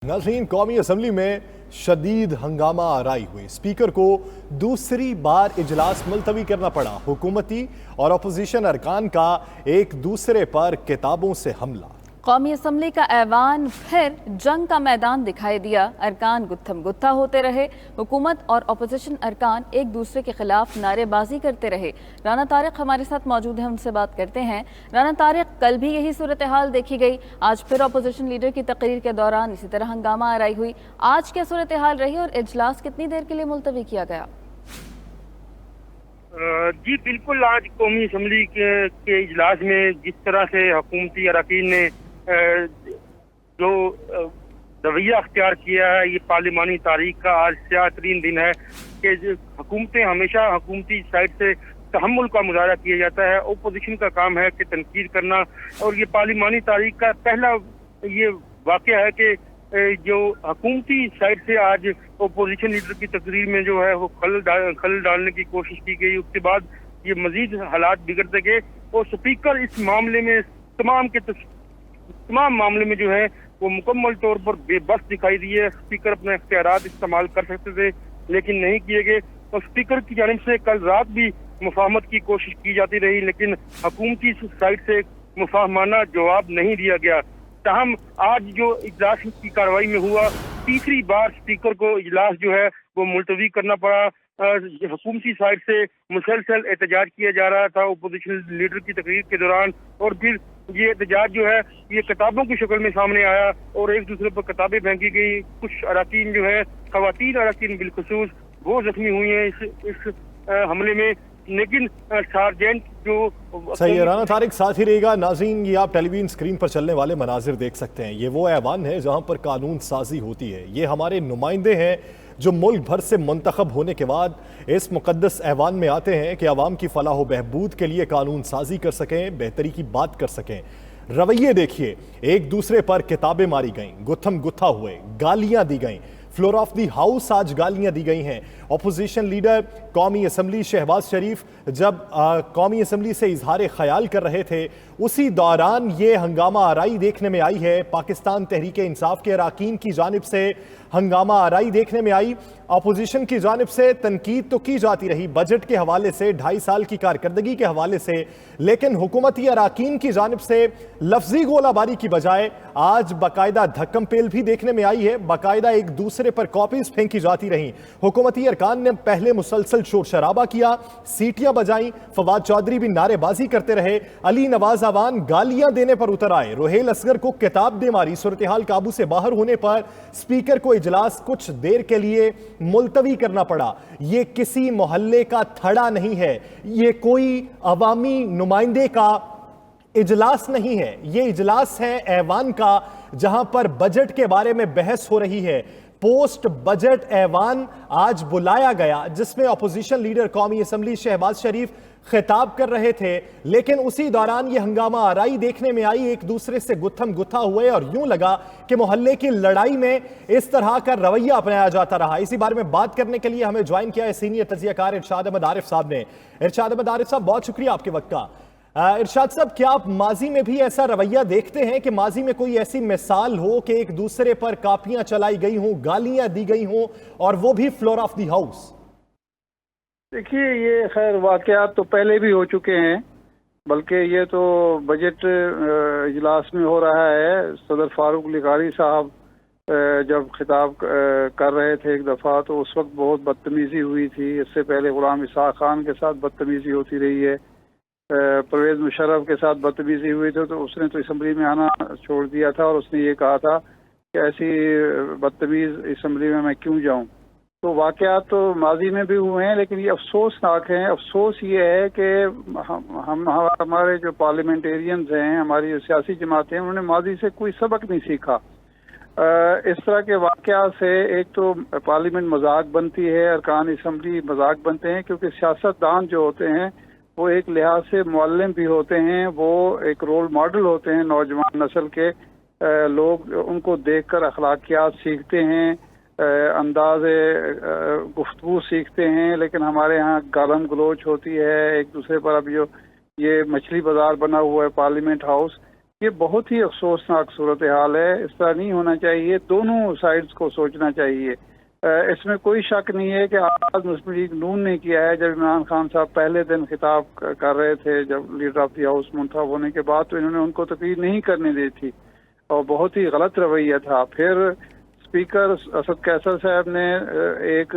नाज़रीन, कौमी असम्बली में शदीद हंगामा आराई हुई। स्पीकर को दूसरी बार इजलास मुलतवी करना पड़ा। हुकूमती और अपोजिशन अरकान का एक दूसरे पर किताबों से हमला। कौमी असम्बली का ऐवान फिर जंग का मैदान दिखाई दिया। अरकान गुत्थम गुत्था होते रहे। हुकूमत और अपोजिशन अरकान एक दूसरे के खिलाफ नारेबाजी करते रहे। राना तारिक हमारे साथ मौजूद हैं, उनसे बात करते हैं। राना तारिक, कल भी यही सूरत हाल देखी गई, आज फिर अपोजिशन लीडर की तकरीर के दौरान इसी तरह हंगामा आराई हुई। आज क्या सूरत हाल रही और इजलास कितनी देर के लिए मुलतवी किया गया? जी बिल्कुल, आज कौमी असम्बली के इजलास में जिस तरह से हुकूमती अरकान ने जो रवैया अख्तियार किया है, ये पार्लिमानी तारीख का आज स्याह तरीन दिन है कि हुकूमतें हमेशा हुकूमती साइड से तहम्मुल का मुजाहरा किया जाता है। ओपोजिशन का काम है कि तनकीद करना, और ये पार्लिमानी तारीख का पहला ये वाक़या है कि जो हुकूमती साइड से आज ओपोजिशन लीडर की तकरीर में जो है वो खलल डालने की कोशिश की गई। उसके बाद ये मजीद हालात बिगड़ते गए और स्पीकर इस मामले में तमाम मामले में जो है वो मुकम्मल तौर पर बेबस दिखाई दिए। स्पीकर अपने इख्तियारात इस्तेमाल कर सकते थे लेकिन नहीं किए गए, और स्पीकर की जानिब से कल रात भी मुफाहमत की कोशिश की जाती रही लेकिन हुकूमती साइड से मुफाहमाना जवाब नहीं दिया गया। ताहम आज जो इजलास की कार्रवाई में हुआ, तीसरी बार स्पीकर को इजलास जो है वो मुलतवी करना पड़ा। हुकूमती साइड से मुसलसल एहतजाज किया जा रहा था ओपोजिशन लीडर की तकरीर के दौरान, और फिर ये एहतजाज जो है ये किताबों की शक्ल में सामने आया और एक दूसरे पर किताबें फेंकी गई। कुछ अरकान जो है, खवातीन अरकान बिलखुसूस, वो जख्मी हुई हैं इस हमले में, लेकिन सार्जेंट जो सही है। राना तारिक साथ ही रहेगा। नाज़रीन, ये आप टेलीविजन स्क्रीन पर चलने वाले मनाजिर देख सकते हैं। ये वो ऐवान है जहाँ पर कानून साजी होती है। ये हमारे नुमाइंदे हैं जो मुल्क भर से मुंतखब होने के बाद इस मुक़द्दस ऐवान में आते हैं कि आवाम की फलाह व बहबूद के लिए कानून साजी कर सकें, बेहतरी की बात कर सकें। रवैये देखिए, एक दूसरे पर किताबें मारी गईं, गुत्थम गुत्था हुए, गालियां दी गईं, फ्लोर ऑफ दी हाउस आज गालियां दी गई हैं। अपोजिशन लीडर कौमी असम्बली शहबाज शरीफ जब कौमी असम्बली से इजहार ख्याल कर रहे थे, उसी दौरान ये हंगामा आराई देखने में आई है। पाकिस्तान तहरीक इंसाफ के अरकान की जानिब से हंगामा आराई देखने में आई। अपोजिशन की जानिब से तनकीद तो की जाती रही बजट के हवाले से, 2.5 साल की कारकर्दगी के हवाले से, लेकिन हुकूमती अरकान की जानिब से लफ्जी गोलाबारी की बजाय आज बाकायदा धक्कम पेल भी देखने में आई है। बाकायदा एक दूसरे पर कॉपीज फेंकी जाती रहीं। हुकूमती अरकान ने पहले मुसलसल शोर शराबा किया, सीटियां बजाई, फवाद चौधरी भी नारेबाजी करते रहे, अली नवाज अवान गालियां देने पर उतर आए, रोहेल असगर को किताब दे मारी। सूरत हाल काबू से बाहर होने पर स्पीकर को इजलास कुछ देर के लिए मुलतवी करना पड़ा। ये किसी मोहल्ले का थड़ा नहीं है, ये कोई अवामी नुमाइंदे का इजलास नहीं है, ये इजलास है ऐवान का, जहां पर बजट के बारे में बहस हो रही है। पोस्ट बजट ऐवान आज बुलाया गया जिसमें अपोजिशन लीडर कौमी असम्बली शहबाज शरीफ खिताब कर रहे थे, लेकिन उसी दौरान ये हंगामा आराई देखने में आई। एक दूसरे से गुत्थम गुत्था हुए और यूं लगा कि मोहल्ले की लड़ाई में इस तरह का रवैया अपनाया जाता रहा। इसी बारे में बात करने के लिए हमें ज्वाइन किया है सीनियर तजियाकार इरशाद अहमद आरिफ साहब ने। इरशाद अहमद आरिफ साहब, बहुत शुक्रिया आपके वक्त का। इरशाद साहब, क्या आप माजी में भी ऐसा रवैया देखते हैं कि माजी में कोई ऐसी मिसाल हो कि एक दूसरे पर कापियां चलाई गई हों, गालियां दी गई हों, और वो भी फ्लोर ऑफ द हाउस? देखिए, ये खैर वाक़यात तो पहले भी हो चुके हैं, बल्कि ये तो बजट इजलास में हो रहा है। सदर फारूक लिगारी साहब जब खिताब कर रहे थे एक दफ़ा, तो उस वक्त बहुत बदतमीज़ी हुई थी। इससे पहले गुलाम इसाक खान के साथ बदतमीज़ी होती रही है, परवेज़ मुशर्रफ के साथ बदतमीज़ी हुई थी, तो उसने तो असम्बली में आना छोड़ दिया था और उसने ये कहा था कि ऐसी बदतमीज़ असम्बली में मैं क्यों जाऊं। तो वाक़यात तो माजी में भी हुए हैं, लेकिन ये अफसोसनाक हैं। अफसोस ये है कि हमारे जो पार्लियामेंटेरियंस हैं, हमारी जो सियासी जमातें हैं, उन्होंने माजी से कोई सबक नहीं सीखा। इस तरह के वाक़यात से एक तो पार्लियामेंट मजाक बनती है, अरकान असम्बली मजाक बनते हैं, क्योंकि सियासतदान जो होते हैं वो एक लिहाज से मुअल्लिम भी होते हैं, वो एक रोल मॉडल होते हैं नौजवान नस्ल के। लोग उनको देखकर अखलाकियात सीखते हैं, अंदाज़े गुफ्तगू सीखते हैं, लेकिन हमारे यहाँ गालम गलोच होती है एक दूसरे पर। अब जो ये मछली बाजार बना हुआ है पार्लियामेंट हाउस, ये बहुत ही अफसोसनाक सूरत हाल है। इस तरह नहीं होना चाहिए, दोनों साइड्स को सोचना चाहिए। इसमें कोई शक नहीं है कि आज़ाद मुस्लिम लीग नून ने किया है। जब इमरान खान साहब पहले दिन खिताब कर रहे थे, जब लीडर ऑफ द हाउस मुंतखब होने के बाद, तो इन्होंने उनको तकरीर नहीं करने दी थी और बहुत ही गलत रवैया था। फिर स्पीकर असद कैसर साहब ने एक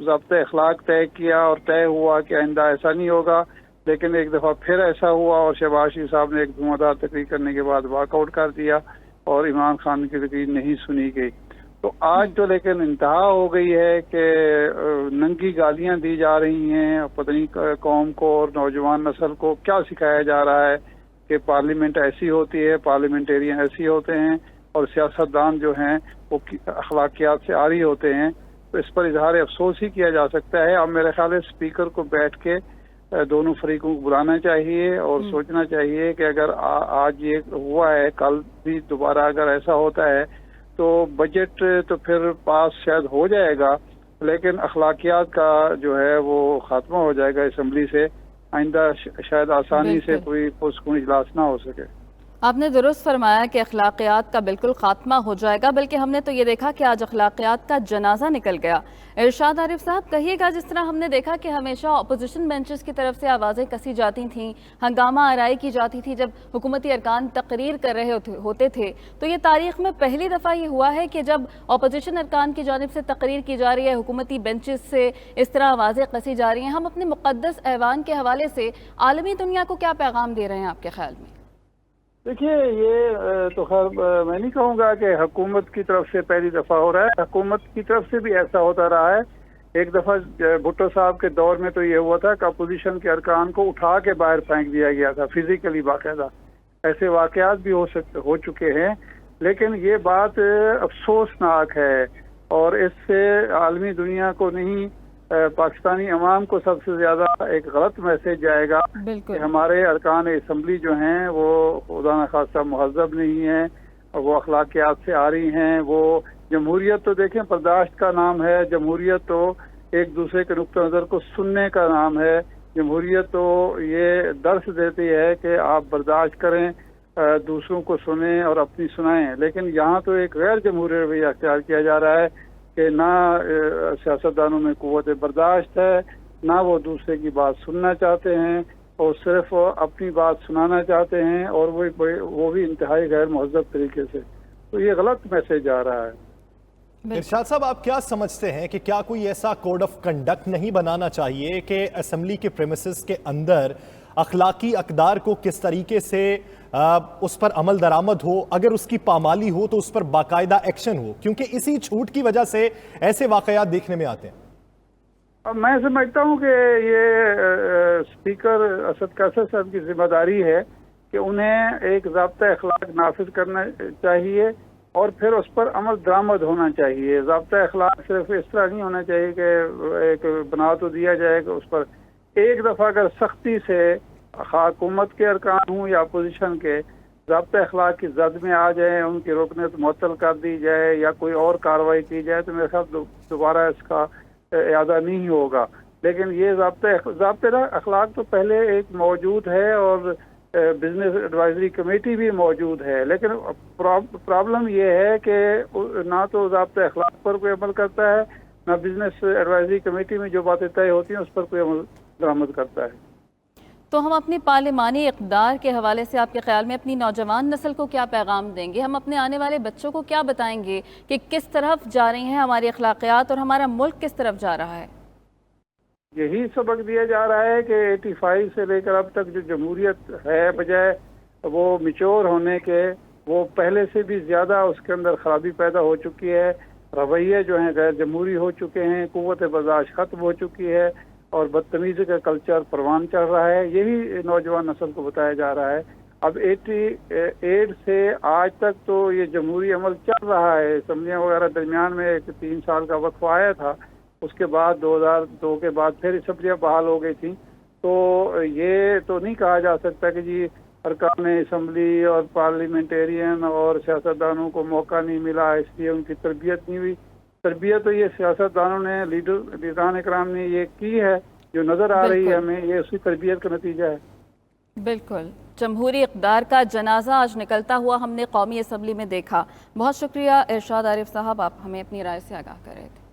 ज़ाब्ता अखलाक तय किया और तय हुआ कि आइंदा ऐसा नहीं होगा, लेकिन एक दफ़ा फिर ऐसा हुआ और शहबाज शरीफ साहब ने एक धुआंधार तकरीर करने के बाद वॉकआउट कर दिया और इमरान खान की तकरीर नहीं सुनी गई। तो आज तो लेकिन इंतहा हो गई है कि नंगी गालियां दी जा रही हैं। पता नहीं कौम को और नौजवान नस्ल को क्या सिखाया जा रहा है कि पार्लियामेंट ऐसी होती है, पार्लियामेंटेरियन ऐसी होते हैं और सियासतदान जो हैं वो अखलाकियात से आरी होते हैं। तो इस पर इजहार अफसोस ही किया जा सकता है। अब मेरे ख्याल है स्पीकर को बैठ के दोनों फरीकों को बुलाना चाहिए और सोचना चाहिए कि अगर आज ये हुआ है, कल भी दोबारा अगर ऐसा होता है तो बजट तो फिर पास शायद हो जाएगा, लेकिन अखलाकियात का जो है वो खात्मा हो जाएगा असम्बली से। आइंदा शायद आसानी से कोई पुरस्कून इजलास ना हो सके। आपने दुरुस्त फरमाया कि अखलाकियात का बिल्कुल खात्मा हो जाएगा, बल्कि हमने तो ये देखा कि आज अखलाकियात का जनाजा निकल गया। इरशाद आरिफ साहब, कहिएगा, जिस तरह हमने देखा कि हमेशा अपोजिशन बेंचेस की तरफ से आवाज़ें कसी जाती थीं, हंगामा आराई की जाती थी जब हुकूमती अरकान तकरीर कर रहे होते थे, तो ये तारीख में पहली दफ़ा ये हुआ है कि जब अपोजिशन अरकान की जानिब से तकरीर की जा रही है, हुकूमती बेंचेस से इस तरह आवाज़ें कसी जा रही हैं। हम अपने मुक़द्दस ऐवान के हवाले से आलमी दुनिया को क्या पैगाम दे रहे हैं आपके ख्याल में? देखिए, ये तो खैर मैं नहीं कहूँगा कि हुकूमत की तरफ से पहली दफ़ा हो रहा है। हुकूमत की तरफ से भी ऐसा होता रहा है। एक दफ़ा भुट्टो साहब के दौर में तो ये हुआ था कि अपोजिशन के अरकान को उठा के बाहर फेंक दिया गया था, फिजिकली बाकायदा। ऐसे वाक़यात भी हो चुके हैं, लेकिन ये बात अफसोसनाक है और इससे आलमी दुनिया को नहीं, पाकिस्तानी अवाम को सबसे ज़्यादा एक गलत मैसेज जाएगा कि हमारे अरकान असम्बली जो हैं वो खुदा न खास्ता मुहज़्ज़ब नहीं है और वो अखलाकियात से आ रही हैं। वो जमहूरियत तो देखें बर्दाश्त का नाम है, जमहूरियत तो एक दूसरे के नुक्ता नज़र को सुनने का नाम है। जमहूरियत तो ये दर्स देती है कि आप बर्दाश्त करें, दूसरों को सुनें और अपनी सुनाएं। लेकिन यहाँ तो एक गैर जमहूरी रवैया अख्तियार किया जा रहा है कि ना सियासतदानों में क़ुव्वत बर्दाश्त है, ना वो दूसरे की बात सुनना चाहते हैं और सिर्फ अपनी बात सुनाना चाहते हैं, और वो भी इंतहाई गैर मुहज़्ज़ब तरीके से। तो ये गलत मैसेज आ रहा है। इरशाद साहब, आप क्या समझते हैं कि क्या कोई ऐसा कोड ऑफ कंडक्ट नहीं बनाना चाहिए कि असेंबली के प्रेमिसेस के अंदर अखलाकी अकदार को किस तरीके से उस पर अमल दरामद हो, अगर उसकी पामाली हो तो उस पर बाकायदा एक्शन हो, क्योंकि इसी छूट की वजह से ऐसे वाकयात देखने में आते हैं। अब मैं समझता हूँ कि ये स्पीकर असद कैसर साहब की जिम्मेदारी है कि उन्हें एक ज़ाब्ता अखलाक नाफिज करना चाहिए और फिर उस पर अमल दरामद होना चाहिए। ज़ाब्ता अखलाक सिर्फ इस तरह नहीं होना चाहिए कि एक बना तो दिया जाए कि उस पर एक दफ़ा अगर सख्ती से हुकूमत के अरकान हूँ या अपोजिशन के ज़ाब्ता अखलाक की जद में आ जाए, उनकी रुकनीत मुअत्तल कर दी जाए या कोई और कार्रवाई की जाए, तो मेरे ख्याल दोबारा इसका इआदा नहीं होगा। लेकिन ये ज़ाब्ता अखलाक तो पहले एक मौजूद है और बिजनेस एडवाइजरी कमेटी भी मौजूद है, लेकिन प्रॉब्लम ये है कि ना तो ज़ाब्ता अखलाक पर कोई अमल करता है, ना बिजनेस एडवाइजरी कमेटी में जो बातें तय होती हैं उस पर कोई अमल दरामद करता है। तो हम अपनी पार्लिमानी इक़्तिदार के हवाले से आपके ख्याल में अपनी नौजवान नस्ल को क्या पैगाम देंगे? हम अपने आने वाले बच्चों को क्या बताएंगे कि किस तरफ जा रही हैं हमारी अखलाकियात और हमारा मुल्क किस तरफ जा रहा है? यही सबक दिया जा रहा है कि 85 से लेकर अब तक जो जमहूरियत है, बजाय वो मिच्योर होने के, वो पहले से भी ज़्यादा उसके अंदर खराबी पैदा हो चुकी है। रवैये जो हैं गैर जमहूरी हो चुके हैं, क़ुव्वत बर्दाश्त ख़त्म हो चुकी है और बदतमीज़ी का कल्चर परवान चढ़ रहा है। यही नौजवान नस्ल को बताया जा रहा है। अब 88 से आज तक तो ये जमहूरी अमल चल रहा है। असम्बलियाँ वगैरह दरमियान में एक 3 साल का वक्फा आया था, उसके बाद 2002 के बाद फिर असम्बलियाँ बहाल हो गई थी। तो ये तो नहीं कहा जा सकता कि जी अरकान असम्बली और पार्लियामेंटेरियन और सियासतदानों को मौका नहीं मिला, इसलिए उनकी तरबियत नहीं हुई। तरबियत तो ये सियासतदानों ने, लीडरान इकराम ने ये की है, जो नज़र आ रही है हमें, ये उसकी तरबियत का नतीजा है। بالکل، جمہوری اقدار کا جنازہ آج نکلتا ہوا ہم نے قومی اسمبلی میں دیکھا۔ بہت شکریہ ارشاد عارف صاحب، آپ ہمیں اپنی رائے سے آگاہ کر رہے تھے۔